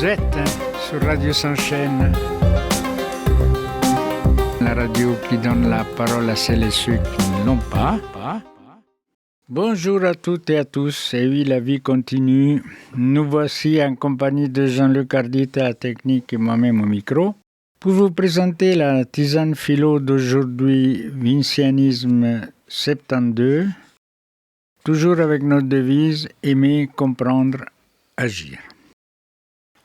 Vous êtes sur Radio Sans Chaîne, la radio qui donne la parole à celles et ceux qui ne l'ont pas. Bonjour à toutes et à tous, et oui, la vie continue. Nous voici en compagnie de Jean-Luc Ardit à la technique et moi-même au micro, pour vous présenter la tisane philo d'aujourd'hui, Vincianisme 72, toujours avec notre devise « Aimer, comprendre, agir ».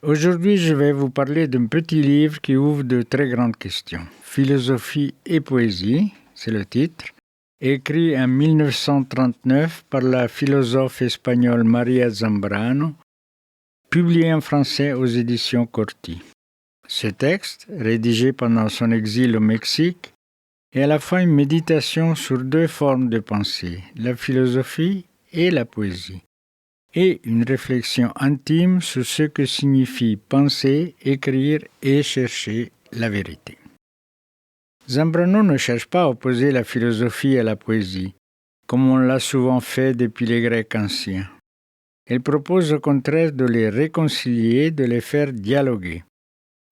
Aujourd'hui, je vais vous parler d'un petit livre qui ouvre de très grandes questions. Philosophie et poésie, c'est le titre, écrit en 1939 par la philosophe espagnole Maria Zambrano, publié en français aux éditions Corti. Ce texte, rédigé pendant son exil au Mexique, est à la fois une méditation sur deux formes de pensée, la philosophie et la poésie, et une réflexion intime sur ce que signifie penser, écrire et chercher la vérité. Zambrano ne cherche pas à opposer la philosophie à la poésie, comme on l'a souvent fait depuis les Grecs anciens. Elle propose au contraire de les réconcilier, de les faire dialoguer.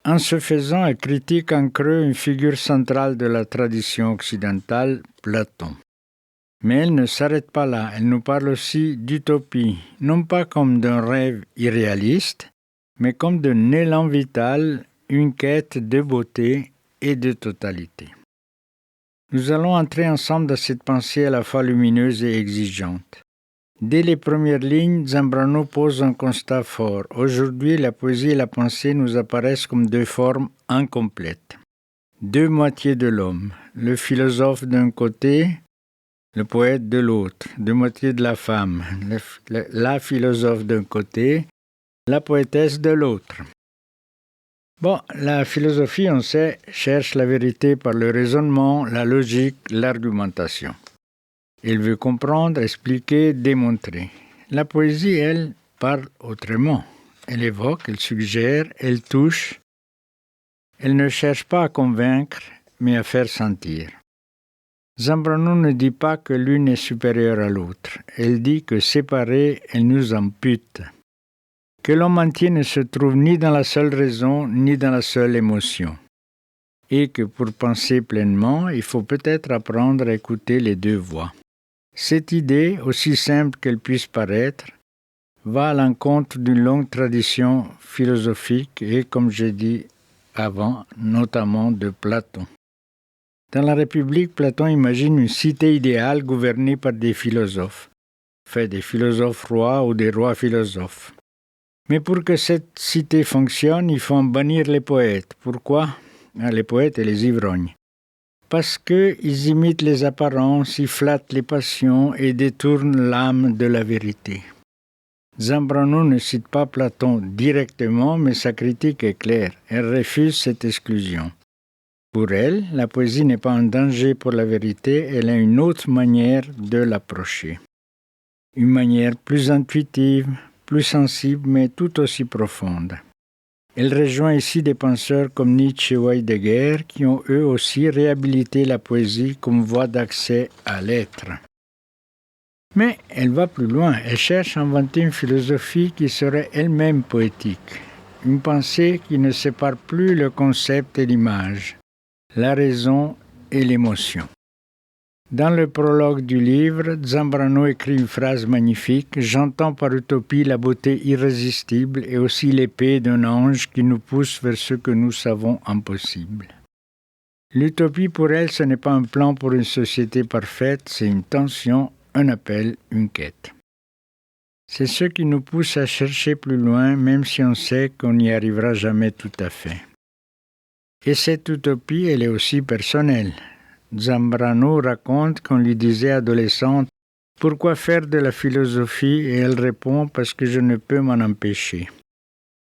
En ce faisant, elle critique en creux une figure centrale de la tradition occidentale, Platon. Mais elle ne s'arrête pas là, elle nous parle aussi d'utopie, non pas comme d'un rêve irréaliste, mais comme d'un élan vital, une quête de beauté et de totalité. Nous allons entrer ensemble dans cette pensée à la fois lumineuse et exigeante. Dès les premières lignes, Zambrano pose un constat fort. Aujourd'hui, la poésie et la pensée nous apparaissent comme deux formes incomplètes. Deux moitiés de l'homme, le philosophe d'un côté, le poète de l'autre, deux moitiés de la femme, la philosophe d'un côté, la poétesse de l'autre. Bon, la philosophie, on sait, cherche la vérité par le raisonnement, la logique, l'argumentation. Elle veut comprendre, expliquer, démontrer. La poésie, elle, parle autrement. Elle évoque, elle suggère, elle touche. Elle ne cherche pas à convaincre, mais à faire sentir. Zambrano ne dit pas que l'une est supérieure à l'autre. Elle dit que séparées, elles nous amputent. Que l'homme entier ne se trouve ni dans la seule raison, ni dans la seule émotion. Et que pour penser pleinement, il faut peut-être apprendre à écouter les deux voix. Cette idée, aussi simple qu'elle puisse paraître, va à l'encontre d'une longue tradition philosophique et, comme j'ai dit avant, notamment de Platon. Dans la République, Platon imagine une cité idéale gouvernée par des philosophes, des philosophes rois ou des rois philosophes. Mais pour que cette cité fonctionne, il faut en bannir les poètes. Pourquoi ? Les poètes et les ivrognes. Parce qu'ils imitent les apparences, ils flattent les passions et détournent l'âme de la vérité. Zambrano ne cite pas Platon directement, mais sa critique est claire. Elle refuse cette exclusion. Pour elle, la poésie n'est pas un danger pour la vérité, elle a une autre manière de l'approcher. Une manière plus intuitive, plus sensible, mais tout aussi profonde. Elle rejoint ici des penseurs comme Nietzsche ou Heidegger qui ont eux aussi réhabilité la poésie comme voie d'accès à l'être. Mais elle va plus loin, elle cherche à inventer une philosophie qui serait elle-même poétique, une pensée qui ne sépare plus le concept et l'image, la raison et l'émotion. Dans le prologue du livre, Zambrano écrit une phrase magnifique « J'entends par utopie la beauté irrésistible et aussi l'épée d'un ange qui nous pousse vers ce que nous savons impossible. » L'utopie pour elle, ce n'est pas un plan pour une société parfaite, c'est une tension, un appel, une quête. C'est ce qui nous pousse à chercher plus loin, même si on sait qu'on n'y arrivera jamais tout à fait. Et cette utopie, elle est aussi personnelle. Zambrano raconte qu'on lui disait adolescente « Pourquoi faire de la philosophie ?» et elle répond « Parce que je ne peux m'en empêcher. »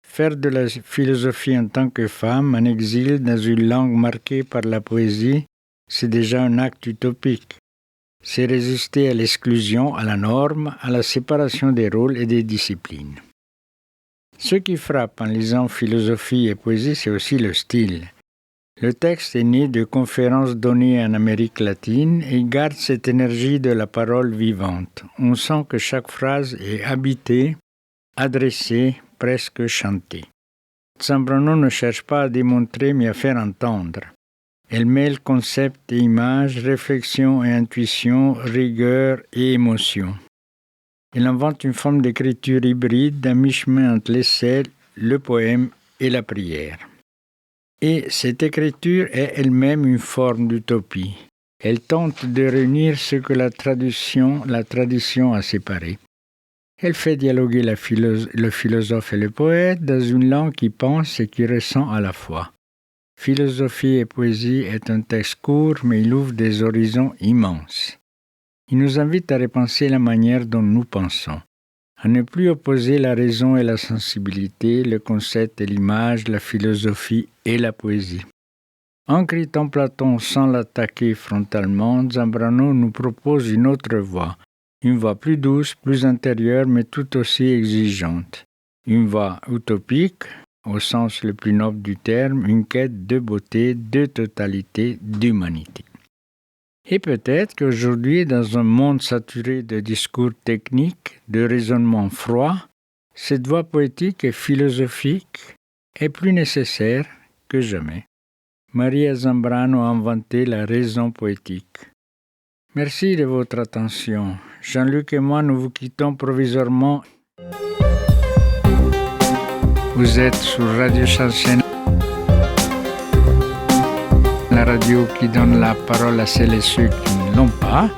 Faire de la philosophie en tant que femme, en exil, dans une langue marquée par la poésie, c'est déjà un acte utopique. C'est résister à l'exclusion, à la norme, à la séparation des rôles et des disciplines. Ce qui frappe en lisant philosophie et poésie, c'est aussi le style. Le texte est né de conférences données en Amérique latine et garde cette énergie de la parole vivante. On sent que chaque phrase est habitée, adressée, presque chantée. Zambrano ne cherche pas à démontrer mais à faire entendre. Elle mêle concept et images, réflexion et intuition, rigueur et émotion. Elle invente une forme d'écriture hybride à mi-chemin entre l'essai, le poème et la prière. Et cette écriture est elle-même une forme d'utopie. Elle tente de réunir ce que la tradition a séparé. Elle fait dialoguer le philosophe et le poète dans une langue qui pense et qui ressent à la fois. Philosophie et poésie est un texte court, mais il ouvre des horizons immenses. Il nous invite à repenser la manière dont nous pensons, à ne plus opposer la raison et la sensibilité, le concept et l'image, la philosophie et la poésie. En critant Platon sans l'attaquer frontalement, Zambrano nous propose une autre voie, une voie plus douce, plus intérieure, mais tout aussi exigeante. Une voie utopique, au sens le plus noble du terme, une quête de beauté, de totalité, d'humanité. Et peut-être qu'aujourd'hui, dans un monde saturé de discours techniques, de raisonnements froids, cette voie poétique et philosophique est plus nécessaire que jamais. Maria Zambrano a inventé la raison poétique. Merci de votre attention. Jean-Luc et moi, nous vous quittons provisoirement. Vous êtes sur Radio Shalcena, la radio qui donne la parole à celles et ceux qui ne l'ont pas.